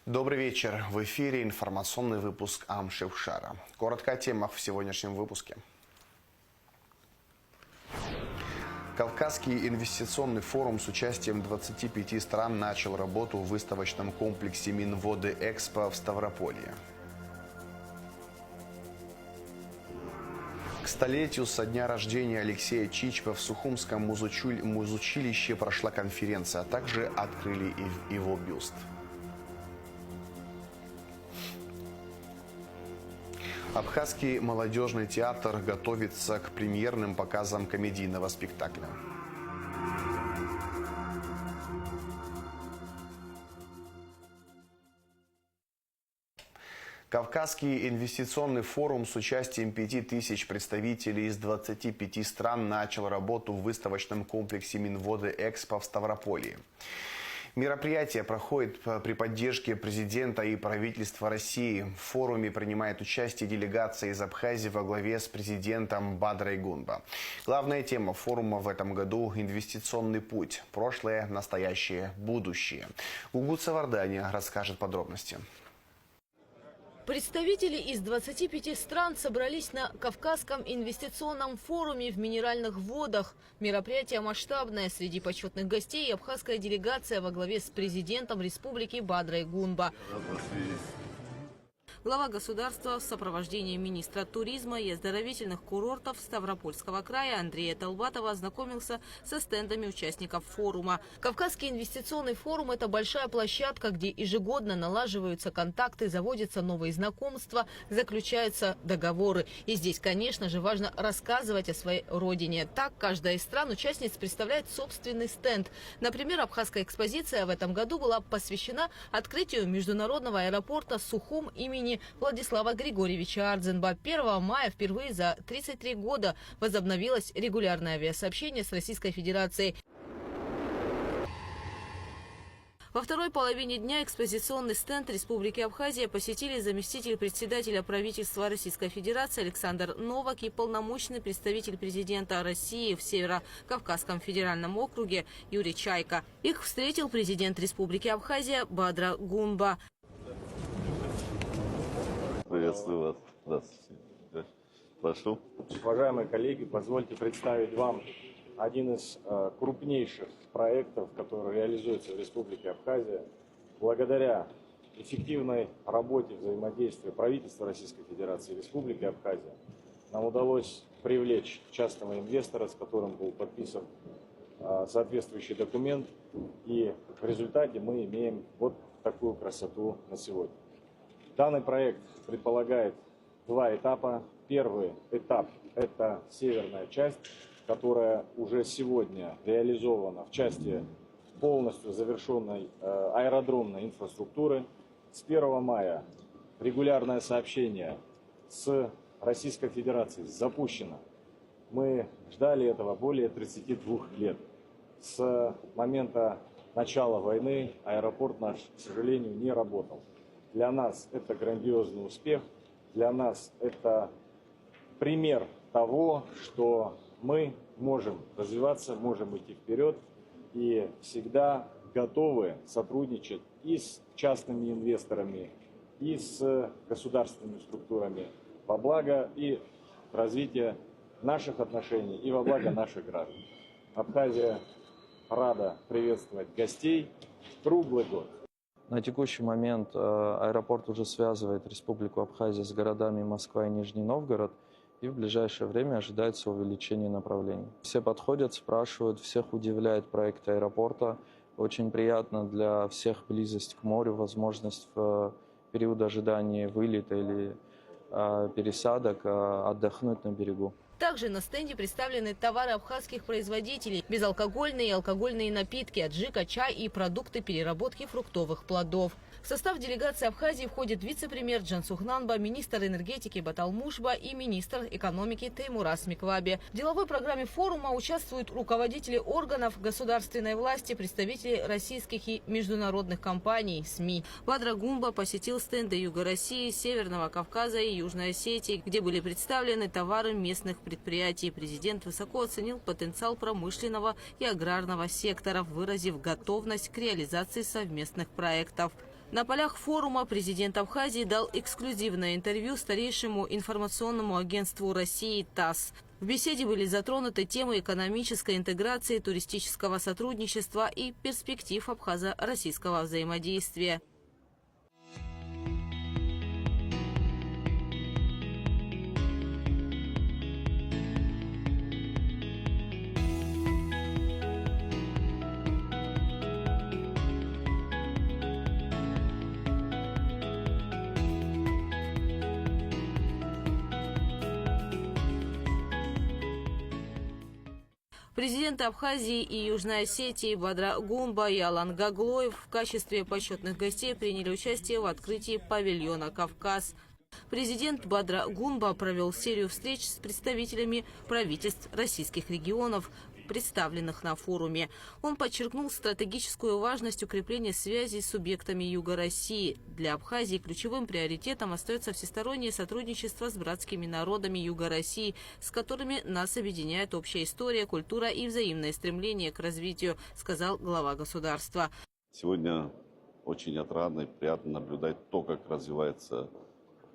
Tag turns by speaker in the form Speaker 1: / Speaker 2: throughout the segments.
Speaker 1: Добрый вечер. В эфире информационный выпуск Амшевшара. Коротко о темах в сегодняшнем выпуске. Кавказский инвестиционный форум с участием 25 стран начал работу в выставочном комплексе Минводы-Экспо в Ставрополье. К столетию со дня рождения Алексея Чичпа в Сухумском музучилище прошла конференция, а также открыли его бюст. Абхазский молодежный театр готовится к премьерным показам комедийного спектакля. Кавказский инвестиционный форум с участием 5000 представителей из 25 стран начал работу в выставочном комплексе Минводы-Экспо в Ставрополье. Мероприятие проходит при поддержке президента и правительства России. В форуме принимает участие делегация из Абхазии во главе с президентом Бадрой Гунба. Главная тема форума в этом году – инвестиционный путь. Прошлое, настоящее, будущее. Гугут Савардани расскажет подробности.
Speaker 2: Представители из 25 стран собрались на Кавказском инвестиционном форуме в Минеральных водах. Мероприятие масштабное. Среди почетных гостей абхазская делегация во главе с президентом республики Бадрой Гунба. Глава государства в сопровождении министра туризма и оздоровительных курортов Ставропольского края Андрея Толбатова ознакомился со стендами участников форума. Кавказский инвестиционный форум – это большая площадка, где ежегодно налаживаются контакты, заводятся новые знакомства, заключаются договоры. И здесь, конечно же, важно рассказывать о своей родине. Так, каждая из стран-участниц представляет собственный стенд. Например, абхазская экспозиция в этом году была посвящена открытию международного аэропорта Сухум имени Владислава Григорьевича Ардзенба. 1 мая впервые за 33 года возобновилось регулярное авиасообщение с Российской Федерацией. Во второй половине дня экспозиционный стенд Республики Абхазия посетили заместитель председателя правительства Российской Федерации Александр Новак и полномочный представитель президента России в Северо-Кавказском федеральном округе Юрий Чайка. Их встретил президент Республики Абхазия Бадра Гунба.
Speaker 3: Приветствую вас. Здравствуйте. Прошу.
Speaker 4: Уважаемые коллеги, позвольте представить вам один из крупнейших проектов, который реализуется в Республике Абхазия. Благодаря эффективной работе взаимодействия правительства Российской Федерации и Республики Абхазия нам удалось привлечь частного инвестора, с которым был подписан соответствующий документ. И в результате мы имеем вот такую красоту на сегодня. Данный проект предполагает два этапа. Первый этап – это северная часть, которая уже сегодня реализована в части полностью завершенной аэродромной инфраструктуры. С 1 мая регулярное сообщение с Российской Федерацией запущено. Мы ждали этого более 32 лет. С момента начала войны аэропорт наш, к сожалению, не работал. Для нас это грандиозный успех, для нас это пример того, что мы можем развиваться, можем идти вперед и всегда готовы сотрудничать и с частными инвесторами, и с государственными структурами во благо и развития наших отношений и во благо наших граждан. Абхазия рада приветствовать гостей круглый год.
Speaker 5: На текущий момент аэропорт уже связывает Республику Абхазия с городами Москва и Нижний Новгород, и в ближайшее время ожидается увеличение направлений. Все подходят, спрашивают, всех удивляет проект аэропорта. Очень приятно для всех близость к морю, возможность в период ожидания вылета или пересадок отдохнуть на берегу.
Speaker 2: Также на стенде представлены товары абхазских производителей, безалкогольные и алкогольные напитки, аджика, чай и продукты переработки фруктовых плодов. В состав делегации Абхазии входит вице-премьер Джансухнанба, министр энергетики Баталмушба и министр экономики Теймурас Микваби. В деловой программе форума участвуют руководители органов государственной власти, представители российских и международных компаний, СМИ. Бадра Гунба посетил стенды Юга России, Северного Кавказа и Южной Осетии, где были представлены товары местных предприятий. Президент высоко оценил потенциал промышленного и аграрного секторов, выразив готовность к реализации совместных проектов. На полях форума президент Абхазии дал эксклюзивное интервью старейшему информационному агентству России ТАСС. В беседе были затронуты темы экономической интеграции, туристического сотрудничества и перспектив абхазо-российского взаимодействия. Президенты Абхазии и Южной Осетии Бадра Гунба и Алан Гаглоев в качестве почетных гостей приняли участие в открытии павильона «Кавказ». Президент Бадра Гунба провел серию встреч с представителями правительств российских регионов, представленных на форуме. Он подчеркнул стратегическую важность укрепления связей с субъектами Юга России. Для Абхазии ключевым приоритетом остается всестороннее сотрудничество с братскими народами Юга России, с которыми нас объединяет общая история, культура и взаимное стремление к развитию, сказал глава государства.
Speaker 3: Сегодня очень отрадно и приятно наблюдать то, как развивается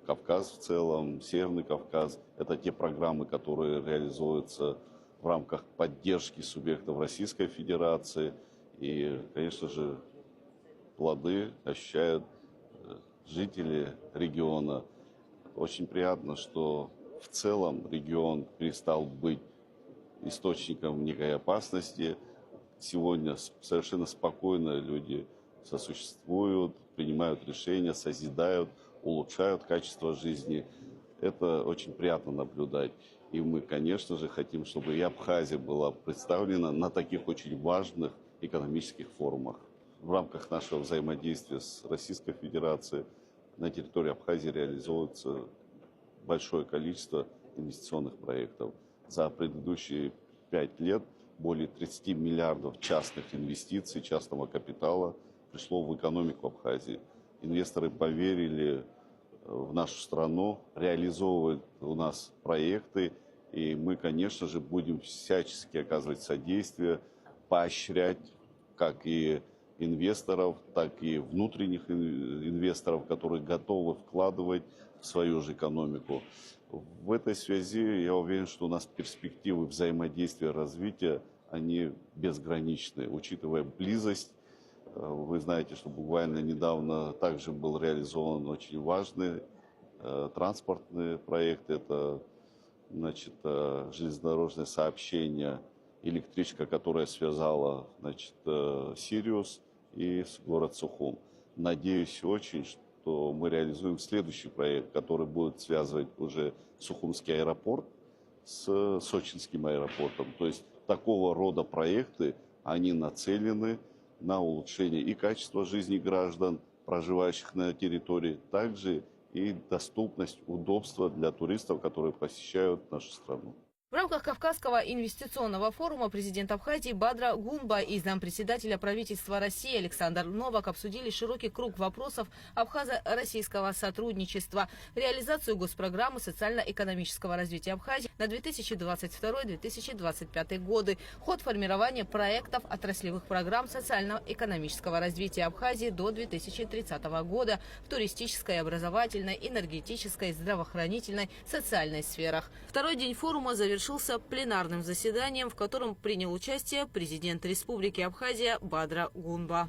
Speaker 3: Кавказ в целом, Северный Кавказ. Это те программы, которые реализуются в рамках поддержки субъектов Российской Федерации. И, конечно же, плоды ощущают жители региона. Очень приятно, что в целом регион перестал быть источником некой опасности. Сегодня совершенно спокойно люди сосуществуют, принимают решения, созидают, улучшают качество жизни. Это очень приятно наблюдать. И мы, конечно же, хотим, чтобы и Абхазия была представлена на таких очень важных экономических форумах. В рамках нашего взаимодействия с Российской Федерацией на территории Абхазии реализуется большое количество инвестиционных проектов. За предыдущие 5 лет более 30 миллиардов частных инвестиций, частного капитала пришло в экономику Абхазии. Инвесторы поверили в нашу страну, реализовывают у нас проекты, и мы, конечно же, будем всячески оказывать содействие, поощрять как и инвесторов, так и внутренних инвесторов, которые готовы вкладывать в свою же экономику. В этой связи я уверен, что у нас перспективы взаимодействия, развития, они безграничны, учитывая близость. Вы знаете, что буквально недавно также был реализован очень важный транспортный проект. Это, значит, железнодорожное сообщение, электричка, которая связала, значит, Сириус и город Сухум. Надеюсь очень, что мы реализуем следующий проект, который будет связывать уже Сухумский аэропорт с Сочинским аэропортом. То есть такого рода проекты, они нацелены на улучшение и качества жизни граждан, проживающих на территории, также и доступность, удобство для туристов, которые посещают нашу страну.
Speaker 2: В рамках Кавказского инвестиционного форума президент Абхазии Бадра Гунба и зампредседателя правительства России Александр Новак обсудили широкий круг вопросов абхазо-российского сотрудничества, реализацию госпрограммы социально-экономического развития Абхазии на 2022-2025 годы, ход формирования проектов отраслевых программ социально-экономического развития Абхазии до 2030 года в туристической, образовательной, энергетической, здравоохранительной, социальной сферах. Второй день форума завершился пленарным заседанием, в котором принял участие президент Республики Абхазия Бадра Гунба.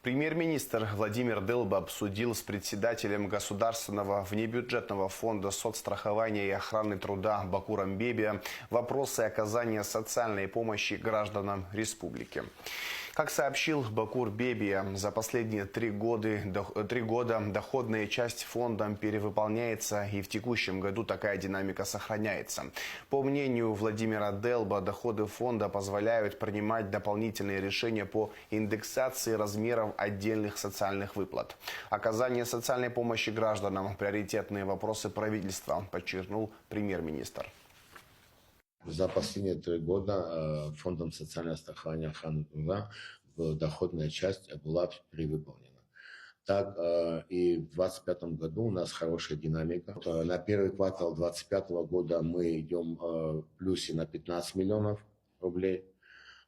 Speaker 1: Премьер-министр Владимир Дылба обсудил с председателем Государственного внебюджетного фонда соцстрахования и охраны труда Бакуром Бебия вопросы оказания социальной помощи гражданам республики. Как сообщил Бакур Бебия, за последние 3 года доходная часть фондом перевыполняется, и в текущем году такая динамика сохраняется. По мнению Владимира Дылба, доходы фонда позволяют принимать дополнительные решения по индексации размеров отдельных социальных выплат. Оказание социальной помощи гражданам – приоритетные вопросы правительства, подчеркнул премьер-министр.
Speaker 6: За последние 3 года фондом социального страхования охраны труда доходная часть была перевыполнена. Так и в 2025 году у нас хорошая динамика. На первый квартал 2025 года мы идем в плюсе на 15 миллионов рублей.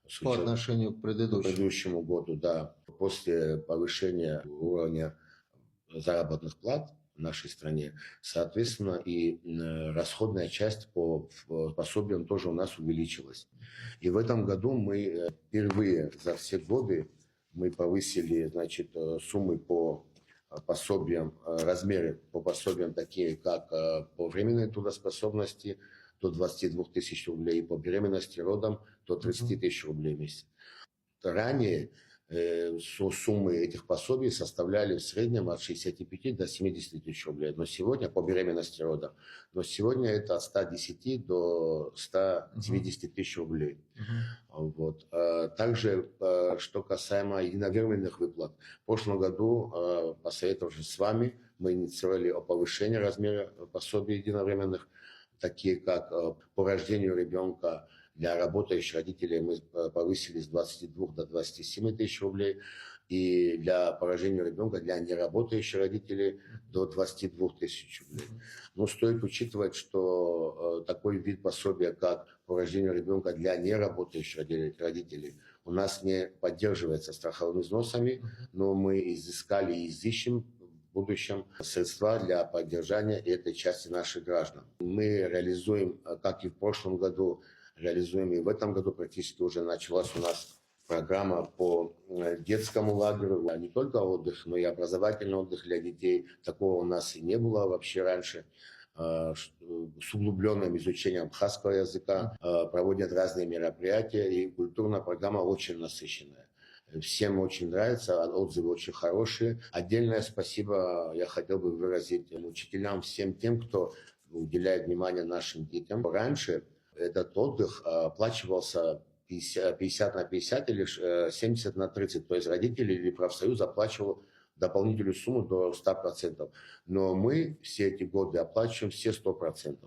Speaker 6: с
Speaker 7: По отношению к
Speaker 6: предыдущему году, да, после повышения уровня заработных плат в нашей стране, соответственно, и расходная часть по пособиям тоже у нас увеличилась. И в этом году мы впервые за все годы мы повысили, значит, суммы по пособиям, размеры по пособиям такие, как по временной трудоспособности до 22 тысяч рублей, по беременности, родам до 30 тысяч рублей в месяц. Ранее суммы этих пособий составляли в среднем от 65 до 70 тысяч рублей. Но сегодня, по беременности родом, но сегодня это от 110 до 170 тысяч рублей. Вот. Также, что касаемо единовременных выплат. В прошлом году, посоветовавшись с вами, мы инициировали повышение размера пособий единовременных, такие как по рождению ребенка для работающих родителей мы повысили с 22 до 27 тысяч рублей. И для по рождению ребенка для неработающих родителей до 22 тысяч рублей. Но стоит учитывать, что такой вид пособия, как по рождению ребенка для неработающих родителей, у нас не поддерживается страховыми взносами, но мы изыскали и изыщем в будущем средства для поддержания этой части наших граждан. Мы реализуем, как и в прошлом году, реализуем и в этом году практически уже началась у нас программа по детскому лагерю. Не только отдых, но и образовательный отдых для детей. Такого у нас и не было вообще раньше. С углубленным изучением абхазского языка. Проводят разные мероприятия. И культурная программа очень насыщенная. Всем очень нравится, отзывы очень хорошие. Отдельное спасибо я хотел бы выразить учителям, всем тем, кто уделяет внимание нашим детям. Раньше этот отдых оплачивался 50 на 50 или 70 на 30. То есть родители или профсоюз оплачивал дополнительную сумму до 100%. Но мы все эти годы оплачиваем все 100%.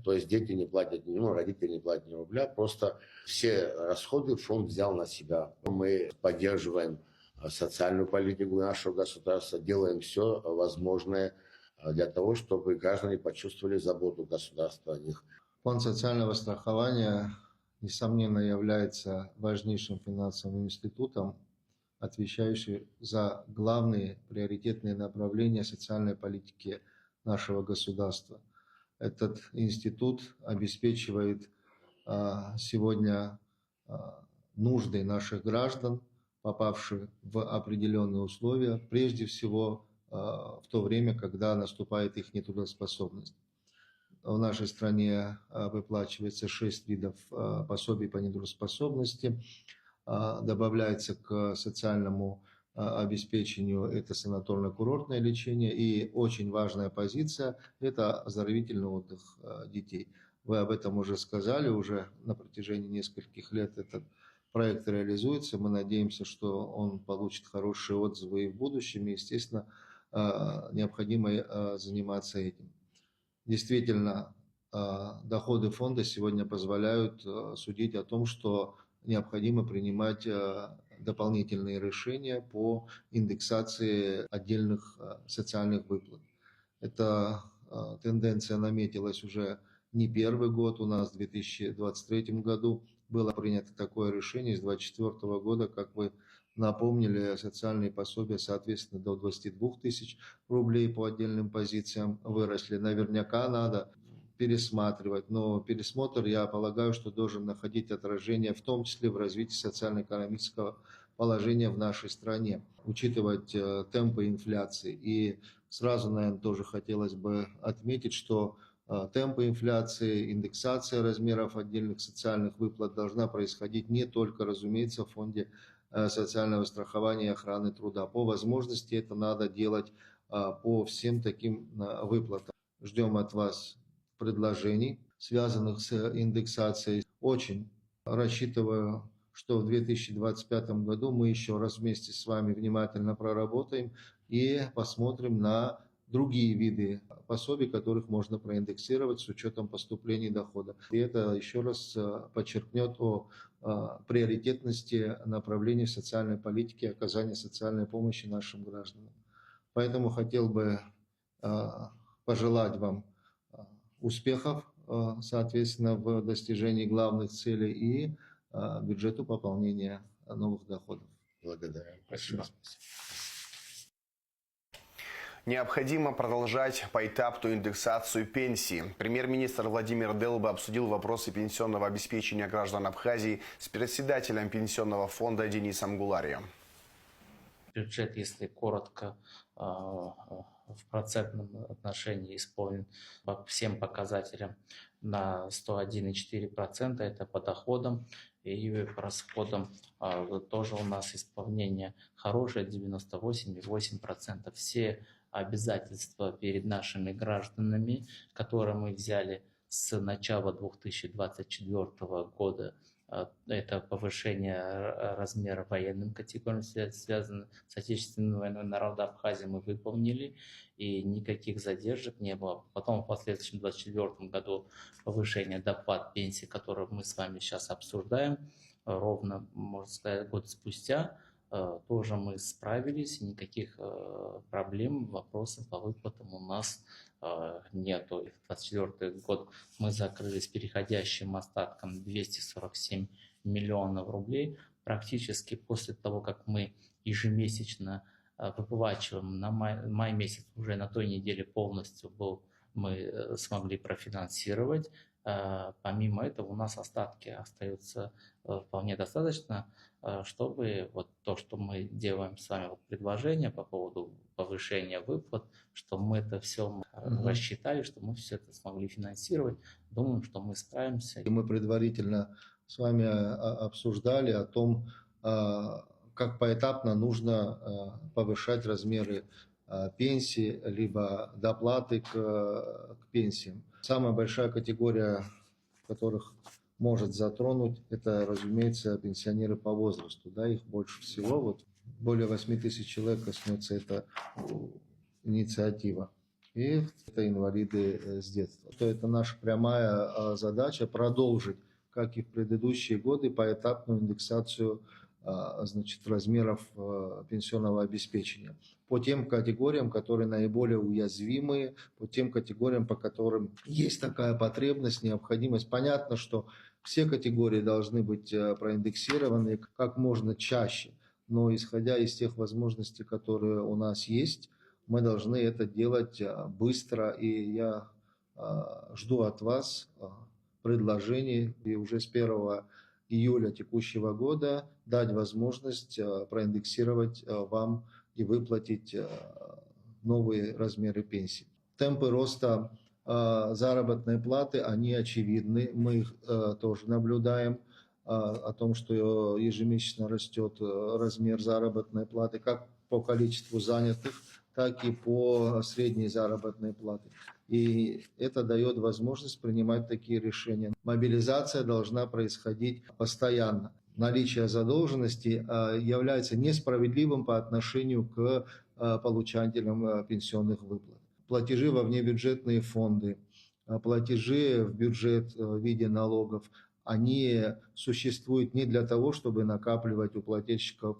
Speaker 6: То есть дети не платят, родители не платят ни рубля, просто все расходы фонд взял на себя. Мы поддерживаем социальную политику нашего государства, делаем все возможное для того, чтобы граждане почувствовали заботу государства о них.
Speaker 7: Фонд социального страхования, несомненно, является важнейшим финансовым институтом, отвечающим за главные приоритетные направления социальной политики нашего государства. Этот институт обеспечивает сегодня нужды наших граждан, попавших в определенные условия, прежде всего в то время, когда наступает их нетрудоспособность. В нашей стране выплачивается 6 видов пособий по нетрудоспособности. Добавляется к социальному обеспечению это санаторно-курортное лечение. И очень важная позиция – это оздоровительный отдых детей. Вы об этом уже сказали, уже на протяжении нескольких лет этот проект реализуется. Мы надеемся, что он получит хорошие отзывы и в будущем. И, естественно, необходимо заниматься этим. Действительно, доходы фонда сегодня позволяют судить о том, что необходимо принимать дополнительные решения по индексации отдельных социальных выплат. Эта тенденция наметилась уже не первый год. У нас в 2023 году было принято такое решение. С 2024 года, как вы напомнили, социальные пособия, соответственно, до 22 тысяч рублей по отдельным позициям выросли. Наверняка надо пересматривать, но пересмотр, я полагаю, что должен находить отражение в том числе в развитии социально-экономического положения в нашей стране, учитывать темпы инфляции. И сразу, наверное, тоже хотелось бы отметить, что темпы инфляции, индексация размеров отдельных социальных выплат должна происходить не только, разумеется, в фонде социального страхования и охраны труда. По возможности это надо делать по всем таким выплатам. Ждем от вас предложений, связанных с индексацией. Очень рассчитываю, что в 2025 году мы еще раз вместе с вами внимательно проработаем и посмотрим на другие виды пособий, которых можно проиндексировать с учетом поступлений дохода. И это еще раз подчеркнет о приоритетности направлений социальной политики и оказания социальной помощи нашим гражданам. Поэтому хотел бы пожелать вам успехов, соответственно, в достижении главных целей и бюджету пополнения новых доходов.
Speaker 6: Благодарю.
Speaker 7: Спасибо.
Speaker 1: Необходимо продолжать поэтапную индексацию пенсий. Премьер-министр Владимир Делба обсудил вопросы пенсионного обеспечения граждан Абхазии с председателем пенсионного фонда Денисом Гуларием.
Speaker 8: Бюджет, если коротко, в процентном отношении исполнен по всем показателям на 101,4%. Это по доходам, и по расходам тоже у нас исполнение хорошее, 98,8%. Все обязательства перед нашими гражданами, которые мы взяли с начала 2024 года, это повышение размера военным категориям, связанным с Отечественной войной народа Абхазии, мы выполнили, и никаких задержек не было. Потом в последующем 2024 году повышение доплат пенсий, которое мы с вами сейчас обсуждаем, ровно, можно сказать, год спустя, тоже мы справились, никаких проблем, вопросов по выплатам у нас нету. И в 2024 год мы закрыли с переходящим остатком 247 миллионов рублей. Практически после того, как мы ежемесячно выплачиваем на май месяц, уже на той неделе полностью мы смогли профинансировать. Помимо этого у нас остатки остаются вполне достаточно, чтобы вот то, что мы делаем с вами, вот предложение по поводу повышения выплат, что мы это все рассчитали, что мы все это смогли финансировать. Думаем, что мы справимся.
Speaker 7: И мы предварительно с вами обсуждали о том, как поэтапно нужно повышать размеры пенсии, либо доплаты к пенсиям. Самая большая категория, которых может затронуть, это, разумеется, пенсионеры по возрасту. Да, их больше всего. Вот более 8 тысяч человек коснется эта инициатива. И это инвалиды с детства. Это наша прямая задача продолжить, как и в предыдущие годы, поэтапную индексацию размеров пенсионного обеспечения по тем категориям, которые наиболее уязвимые, по тем категориям, по которым есть такая потребность, необходимость. Понятно, что все категории должны быть проиндексированы как можно чаще, но исходя из тех возможностей, которые у нас есть, мы должны это делать быстро, и я жду от вас предложений, и уже с 1 июля текущего года дать возможность проиндексировать вам и выплатить новые размеры пенсий. Темпы роста заработной платы, они очевидны, мы их тоже наблюдаем, о том, что ежемесячно растет размер заработной платы как по количеству занятых, так и по средней заработной плате. И это дает возможность принимать такие решения. Мобилизация должна происходить постоянно. Наличие задолженности является несправедливым по отношению к получателям пенсионных выплат. Платежи во внебюджетные фонды, платежи в бюджет в виде налогов, они существуют не для того, чтобы накапливать у плательщиков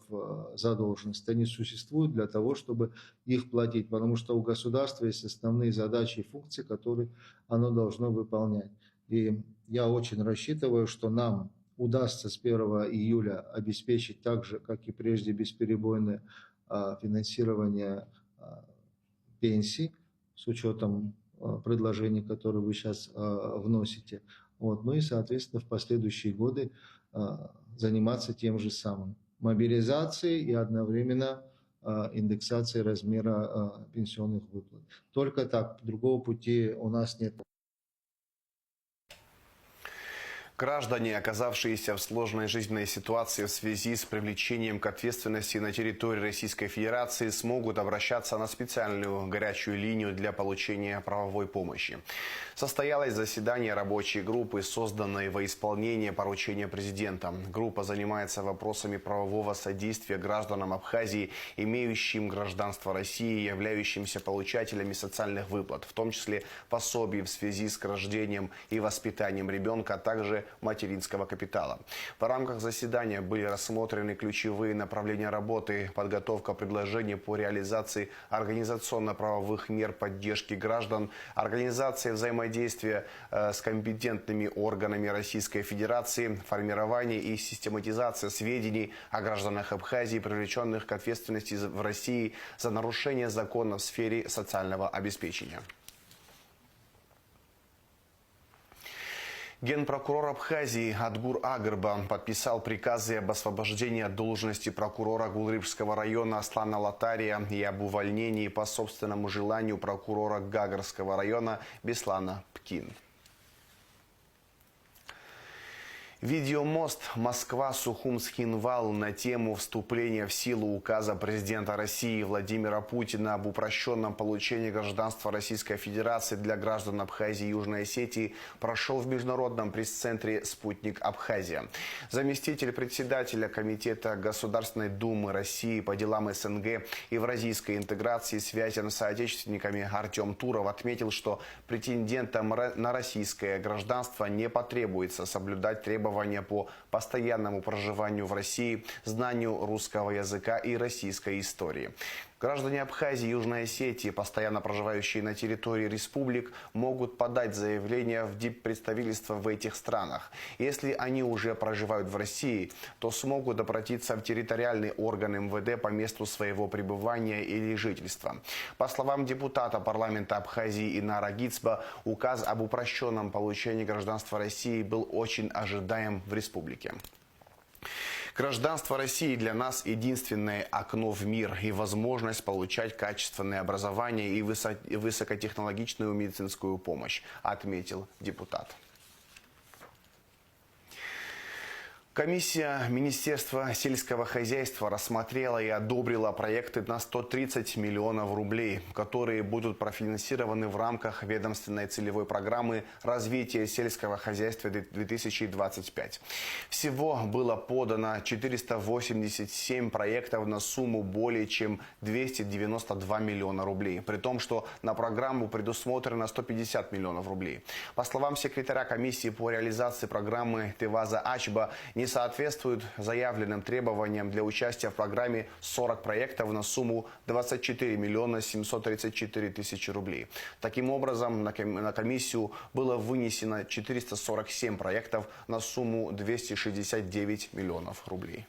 Speaker 7: задолженность. Они существуют для того, чтобы их платить, потому что у государства есть основные задачи и функции, которые оно должно выполнять. И я очень рассчитываю, что нам удастся с 1 июля обеспечить так же, как и прежде, бесперебойное финансирование пенсий с учетом предложений, которые вы сейчас вносите. Вот. Ну и, соответственно, в последующие годы заниматься тем же самым. Мобилизацией и одновременно индексацией размера пенсионных выплат. Только так, другого пути у нас нет.
Speaker 1: Граждане, оказавшиеся в сложной жизненной ситуации в связи с привлечением к ответственности на территории Российской Федерации, смогут обращаться на специальную горячую линию для получения правовой помощи. Состоялось заседание рабочей группы, созданной во исполнение поручения президента. Группа занимается вопросами правового содействия гражданам Абхазии, имеющим гражданство России и являющимся получателями социальных выплат, в том числе пособий в связи с рождением и воспитанием ребенка, а также материнского капитала. В рамках заседания были рассмотрены ключевые направления работы, подготовка предложений по реализации организационно-правовых мер поддержки граждан, организация взаимодействия с компетентными органами Российской Федерации, формирование и систематизация сведений о гражданах Абхазии, привлеченных к ответственности в России за нарушение закона в сфере социального обеспечения. Генпрокурор Абхазии Адгур Агырбан подписал приказы об освобождении от должности прокурора Гулрипского района Аслана Латария и об увольнении по собственному желанию прокурора Гагарского района Беслана Пкин. Видеомост Москва-Сухумский-Инвал на тему вступления в силу указа президента России Владимира Путина об упрощенном получении гражданства Российской Федерации для граждан Абхазии и Южной Осетии прошел в международном пресс-центре «Спутник Абхазия». Заместитель председателя Комитета Государственной Думы России по делам СНГ и евразийской интеграции и связям с соотечественниками Артем Туров отметил, что претендентам на российское гражданство не потребуется соблюдать требования по постоянному проживанию в России, знанию русского языка и российской истории. Граждане Абхазии и Южной Осетии, постоянно проживающие на территории республик, могут подать заявление в диппредставительство в этих странах. Если они уже проживают в России, то смогут обратиться в территориальный орган МВД по месту своего пребывания или жительства. По словам депутата парламента Абхазии Инара Гицба, указ об упрощенном получении гражданства России был очень ожидаем в республике. Гражданство России для нас единственное окно в мир и возможность получать качественное образование и высокотехнологичную медицинскую помощь, отметил депутат. Комиссия Министерства сельского хозяйства рассмотрела и одобрила проекты на 130 миллионов рублей, которые будут профинансированы в рамках ведомственной целевой программы развития сельского хозяйства 2025. Всего было подано 487 проектов на сумму более чем 292 миллиона рублей, при том, что на программу предусмотрено 150 миллионов рублей. По словам секретаря комиссии по реализации программы Теваза Ачба, не соответствуют заявленным требованиям для участия в программе 40 проектов на сумму 24 миллиона 734 тысячи рублей. Таким образом, на комиссию было вынесено 447 проектов на сумму 269 миллионов рублей.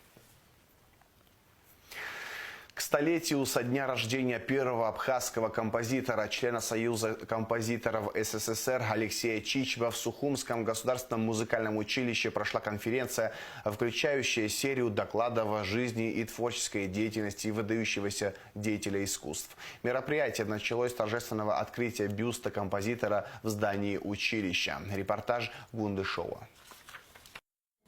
Speaker 1: К столетию со дня рождения первого абхазского композитора, члена Союза композиторов СССР Алексея Чичба в Сухумском государственном музыкальном училище прошла конференция, включающая серию докладов о жизни и творческой деятельности выдающегося деятеля искусств. Мероприятие началось с торжественного открытия бюста композитора в здании училища. Репортаж Гундышова.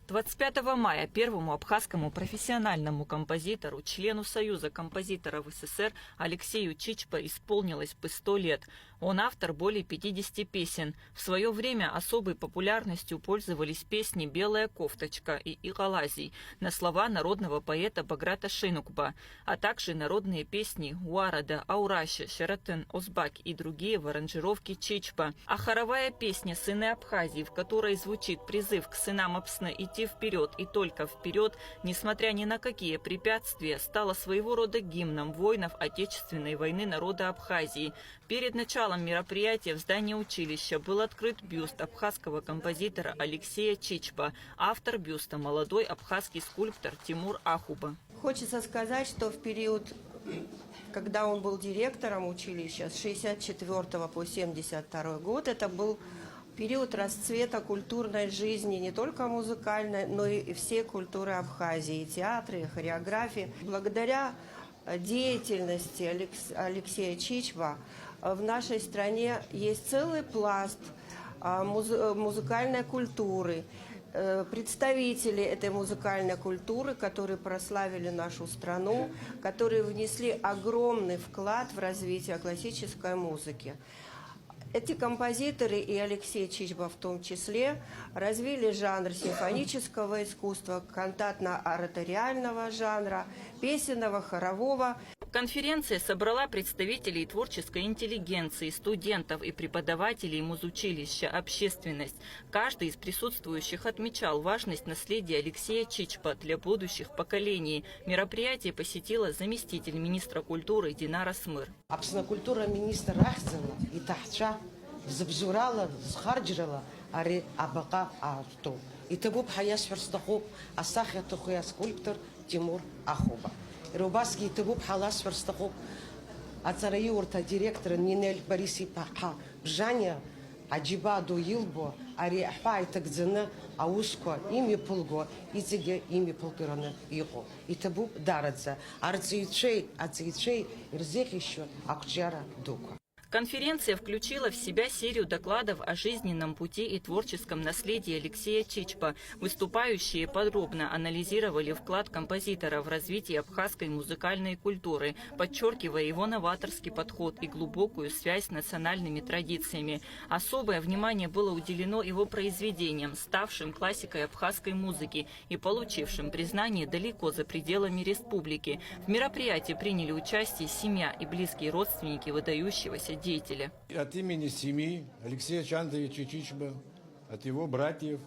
Speaker 9: 25 мая первому абхазскому профессиональному композитору, члену Союза композиторов СССР Алексею Чичба исполнилось бы 100 лет. Он автор более 50 песен. В свое время особой популярностью пользовались песни «Белая кофточка» и «Игалазий» на слова народного поэта Баграта Шенукба, а также народные песни «Уарада», «Аураши», «Шаратен», «Озбак» и другие в аранжировке Чичба. А хоровая песня «Сыны Абхазии», в которой звучит призыв к сынам Апсны идти вперед и только вперед, несмотря ни на какие препятствия, стала своего рода гимном воинов Отечественной войны народа Абхазии. Перед началом мероприятия в здании училища был открыт бюст абхазского композитора Алексея Чичба, автор бюста молодой абхазский скульптор Тимур Ахуба.
Speaker 10: Хочется сказать, что в период, когда он был директором училища с 1964 по 1972 год, это был период расцвета культурной жизни, не только музыкальной, но и всей культуры Абхазии, и театры, и хореографии. Благодаря деятельности Алексея Чичба в нашей стране есть целый пласт музыкальной культуры, представители этой музыкальной культуры, которые прославили нашу страну, которые внесли огромный вклад в развитие классической музыки. Эти композиторы, и Алексей Чичба в том числе, развили жанр симфонического искусства, кантатно-ораториального жанра, песенного, хорового.
Speaker 9: Конференция собрала представителей творческой интеллигенции, студентов и преподавателей музучилища, общественность. Каждый из присутствующих отмечал важность наследия Алексея Чичпа для будущих поколений. Мероприятие посетила заместитель министра культуры Динара Смыр.
Speaker 11: Культура министра Рахзела и Тахча забзурала, схарджирала, ари абака арту. И того бхаяс верстахоп, асахя тухуя скульптор Тимур Ахуба. Рубаский того бхалас верстахоп, ацараиурта директора Нинель Бориси Паха, Бжаня, Аджиба Дуилбо, ари ахай тагдзена, ауско, ими пулго, изиге ими пулгирона его. И того дарадza, арцейчей, ирзех еще, акчара дука.
Speaker 9: Конференция включила в себя серию докладов о жизненном пути и творческом наследии Алексея Чичпа. Выступающие подробно анализировали вклад композитора в развитие абхазской музыкальной культуры, подчеркивая его новаторский подход и глубокую связь с национальными традициями. Особое внимание было уделено его произведениям, ставшим классикой абхазской музыки и получившим признание далеко за пределами республики. В мероприятии приняли участие семья и близкие родственники выдающегося деятеля.
Speaker 12: От имени семьи Алексея Чандовича Чичпа, от его братьев,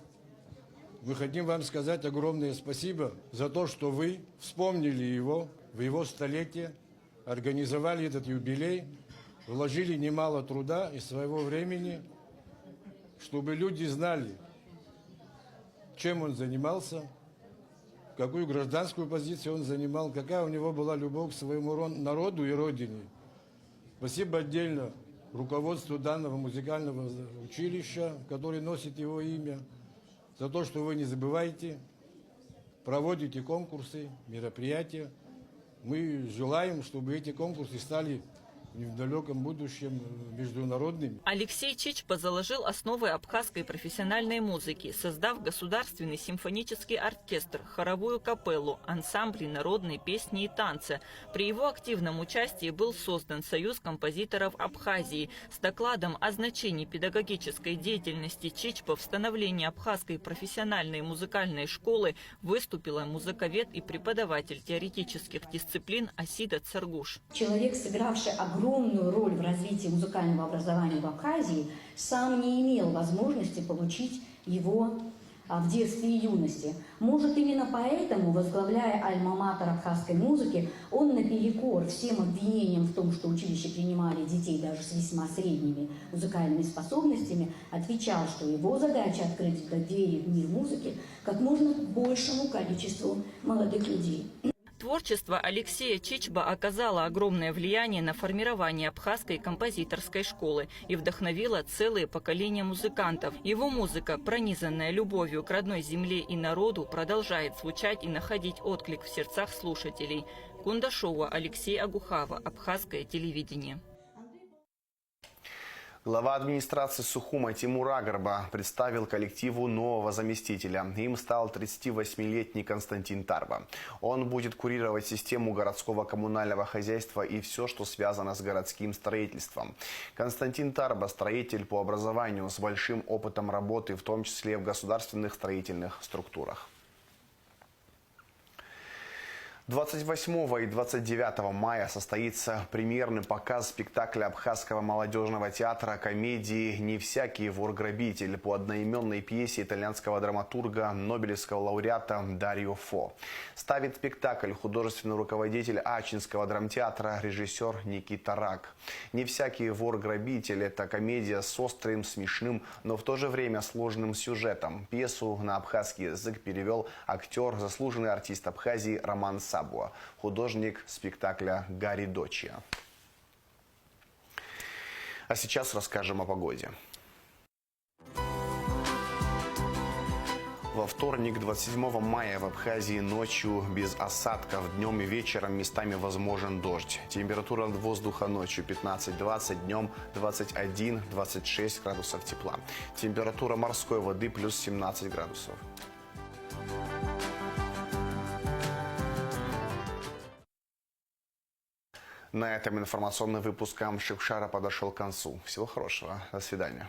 Speaker 12: мы хотим вам сказать огромное спасибо за то, что вы вспомнили его в его столетие, организовали этот юбилей, вложили немало труда и своего времени, чтобы люди знали, чем он занимался, какую гражданскую позицию он занимал, какая у него была любовь к своему народу и родине. Спасибо отдельно руководству данного музыкального училища, который носит его имя, за то, что вы не забываете, проводите конкурсы, мероприятия. Мы желаем, чтобы эти конкурсы стали в далеком будущем международными.
Speaker 9: Алексей Чичпа заложил основы абхазской профессиональной музыки, создав государственный симфонический оркестр, хоровую капеллу, ансамбли народной песни и танца. При его активном участии был создан Союз композиторов Абхазии. С докладом о значении педагогической деятельности Чичпа в становлении абхазской профессиональной музыкальной школы выступила музыковед и преподаватель теоретических дисциплин Асида Царгуш.
Speaker 13: Человек, сыгравший огромную роль в развитии музыкального образования в Абхазии, сам не имел возможности получить его в детстве и юности. Может, именно поэтому, возглавляя альма-матер абхазской музыки, он наперекор всем обвинениям в том, что училище принимали детей даже с весьма средними музыкальными способностями, отвечал, что его задача открыть двери в мир музыки как можно большему количеству молодых людей.
Speaker 9: Творчество Алексея Чичпа оказало огромное влияние на формирование абхазской композиторской школы и вдохновило целые поколения музыкантов. Его музыка, пронизанная любовью к родной земле и народу, продолжает звучать и находить отклик в сердцах слушателей. Кундашова, Алексей Агухава, Абхазское телевидение.
Speaker 1: Глава администрации Сухума Тимур Агарба представил коллективу нового заместителя. Им стал 38-летний Константин Тарба. Он будет курировать систему городского коммунального хозяйства и все, что связано с городским строительством. Константин Тарба – строитель по образованию с большим опытом работы, в том числе в государственных строительных структурах. 28 и 29 мая состоится премьерный показ спектакля Абхазского молодежного театра комедии «Не всякий вор-грабитель» по одноименной пьесе итальянского драматурга, нобелевского лауреата Дарио Фо. Ставит спектакль художественный руководитель Ачинского драмтеатра, режиссер Никита Рак. «Не всякий вор-грабитель» – это комедия с острым, смешным, но в то же время сложным сюжетом. Пьесу на абхазский язык перевел актер, заслуженный артист Абхазии Роман Сабуа, художник спектакля Гарри Дочия. А сейчас расскажем о погоде. Во вторник, 27 мая, в Абхазии ночью без осадков, днем и вечером местами возможен дождь. Температура воздуха ночью 15-20, днем 21-26 градусов тепла. Температура морской воды плюс 17 градусов. На этом информационный выпуск Амшикшара подошел к концу. Всего хорошего. До свидания.